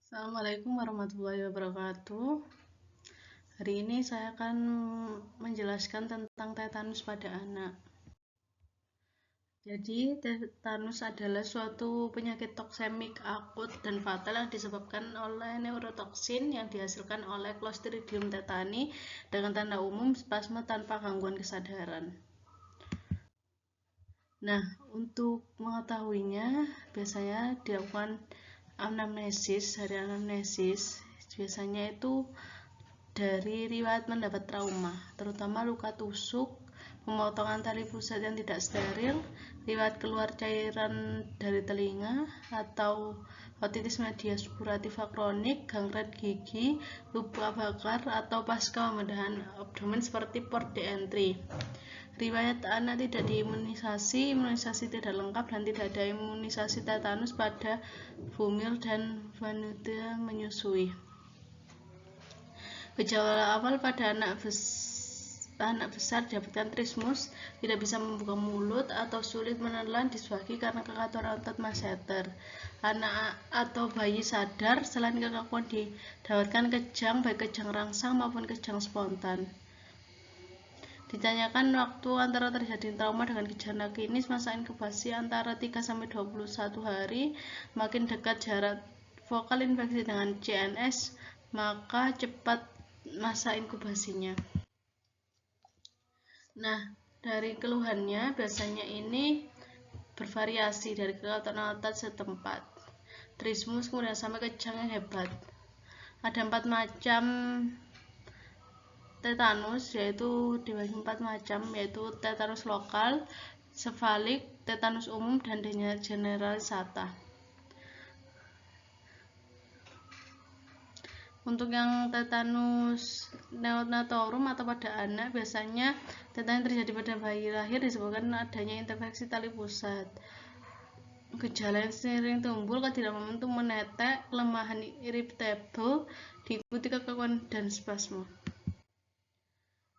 Assalamualaikum warahmatullahi wabarakatuh. Hari ini saya akan menjelaskan tentang tetanus pada anak. Jadi, tetanus adalah suatu penyakit toksemik akut dan fatal yang disebabkan oleh neurotoksin yang dihasilkan oleh Clostridium tetani dengan tanda umum spasme tanpa gangguan kesadaran. Nah, untuk mengetahuinya, biasanya dilakukan hari anamnesis. Biasanya itu dari riwayat mendapat trauma, terutama luka tusuk, pemotongan tali pusat yang tidak steril, riwayat keluar cairan dari telinga, atau otitis media suppurativa kronik, gangren gigi, luka bakar, atau pasca pembedahan abdomen seperti port de entry. Riwayat anak tidak diimunisasi, imunisasi tidak lengkap, dan tidak ada imunisasi tetanus pada bumil dan wanita menyusui. Gejala awal pada anak besar didapatkan trismus, tidak bisa membuka mulut atau sulit menelan disfagi karena kekakuan otot masseter. Anak atau bayi sadar selain kekakuan didapatkan kejang, baik kejang rangsang maupun kejang spontan. Ditanyakan waktu antara terjadi trauma dengan gejala klinis, masa inkubasi antara 3-21 hari. Makin dekat jarak vokal infeksi dengan CNS, maka cepat masa inkubasinya. Nah, dari keluhannya biasanya ini bervariasi dari kekuatan otot setempat, trismus, kemudian sampai kejang yang hebat. Ada 4 macam tetanus, yaitu dibagi 4 macam, yaitu tetanus lokal, sefalik, tetanus umum, dan generalisata. Untuk yang tetanus neonatorum atau pada anak, biasanya tetanus terjadi pada bayi lahir disebabkan adanya infeksi tali pusat. Gejala yang sering timbul ketidakmampuan untuk menetek, kelemahan irritable, diikuti kekakuan dan spasme.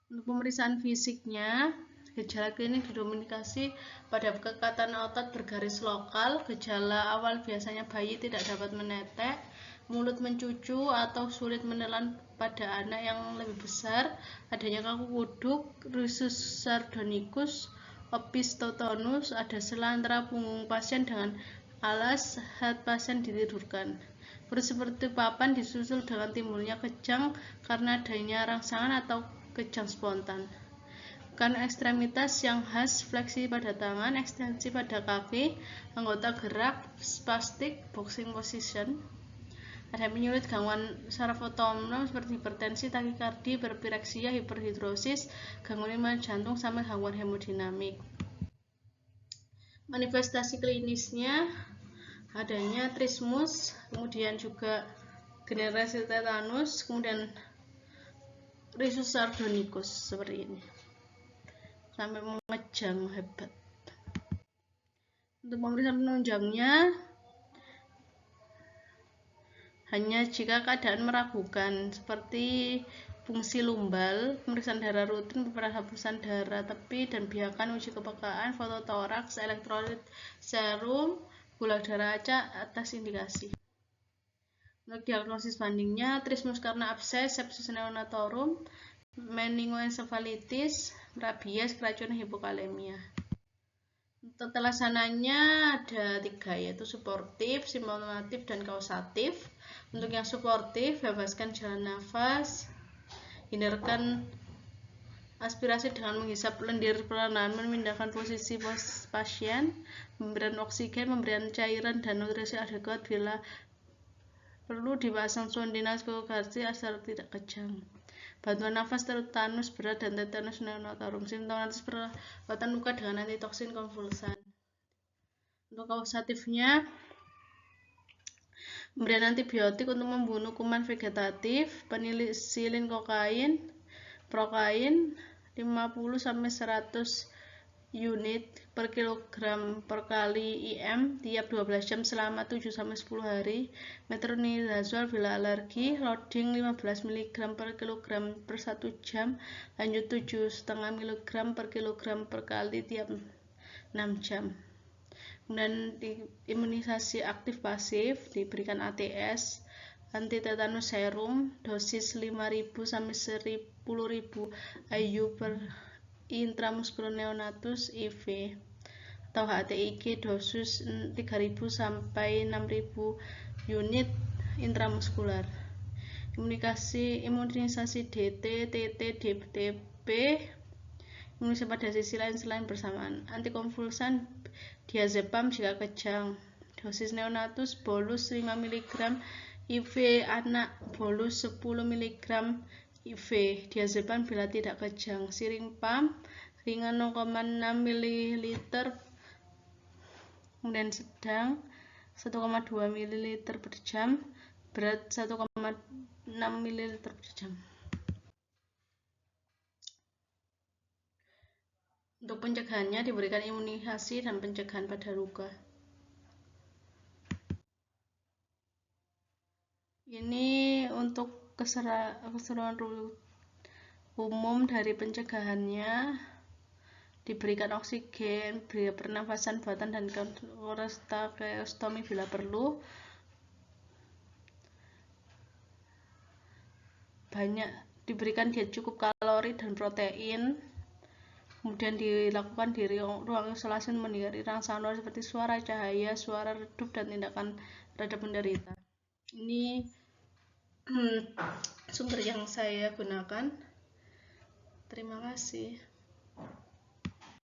Untuk pemeriksaan fisiknya, gejala klinik didominasi pada kekatan otot bergaris lokal. Gejala awal biasanya bayi tidak dapat menetek, mulut mencucu atau sulit menelan pada anak yang lebih besar, adanya kaku kuduk, rhesus sardonicus, opistotonus, ada sela antara punggung pasien dengan alas saat pasien ditidurkan. Perut seperti papan disusul dengan timbulnya kejang karena adanya rangsangan atau kejang spontan. Kan ekstremitas yang khas, fleksi pada tangan, ekstensi pada kaki, anggota gerak, spastik, boxing position. Ada penyulit gangguan saraf otonom seperti hipertensi, takikardi, hiperpireksia, hiperhidrosis, gangguan irama jantung, sampai gangguan hemodinamik. Manifestasi klinisnya adanya trismus, kemudian juga generasi tetanus, kemudian rhesus sardonicus seperti ini, sampai mengejang hebat. Untuk pemeriksaan penunjangnya, hanya jika keadaan meragukan seperti fungsi lumbal, pemeriksaan darah rutin, pemeriksaan darah tepi, dan biarkan uji kepekaan, fototoraks, elektrolit serum, gula darah acak atas indikasi. Untuk diagnosis bandingnya, trismus karena abses, sepsis neonatorum, meningoencephalitis, rabies, keracunan, hipokalemia. Untuk telaksananya ada 3, yaitu suportif, simptomatif, dan kausatif. Untuk yang suportif, bebaskan jalan nafas, hindarkan aspirasi dengan menghisap lendir perlahan, memindahkan posisi pasien, pemberian oksigen, pemberian cairan, dan nutrisi adekuat, bila perlu dipasang sonde nasogastrasi agar tidak kejang. Bantuan nafas tetanus berat dan tetanus neonatorum. Simptomatis perawatan luka dengan antitoksin konvulsan. Untuk kausatifnya, pemberian antibiotik untuk membunuh kuman vegetatif, penisilin, kokain, prokain 50-100 unit per kilogram per kali IM tiap 12 jam selama 7-10 hari. Metronidazole bila alergi, loading 15 mg per kilogram per 1 jam, lanjut 7,5 mg per kilogram per kali tiap 6 jam. Kemudian imunisasi aktif pasif diberikan ATS anti tetanus serum dosis 5.000 sampai 10.000 IU per intramuskular neonatus IV atau HTIG dosis 3.000 sampai 6.000 unit intramuskular. Imunisasi DT, TT, DTP, imunisasi pada sisi lain selain bersamaan. Antikonvulsan diazepam jika kejang. Dosis neonatus bolus 5 mg IV, anak bolus 10 mg IV. Diazepam bila tidak kejang. Siring pump ringan 0,6 ml, kemudian sedang 1,2 ml per jam, berat 1,6 ml per jam. Untuk pencegahannya diberikan imunisasi dan pencegahan pada luka. Ini untuk keseluruhan umum dari pencegahannya, diberikan oksigen, beri pernafasan buatan dan korektomi bila perlu. Banyak diberikan diet cukup kalori dan protein. Kemudian dilakukan di ruang isolasi menghindari rangsangan luar seperti suara, cahaya, suara redup, dan tindakan terhadap penderita. Ini sumber yang saya gunakan. Terima kasih.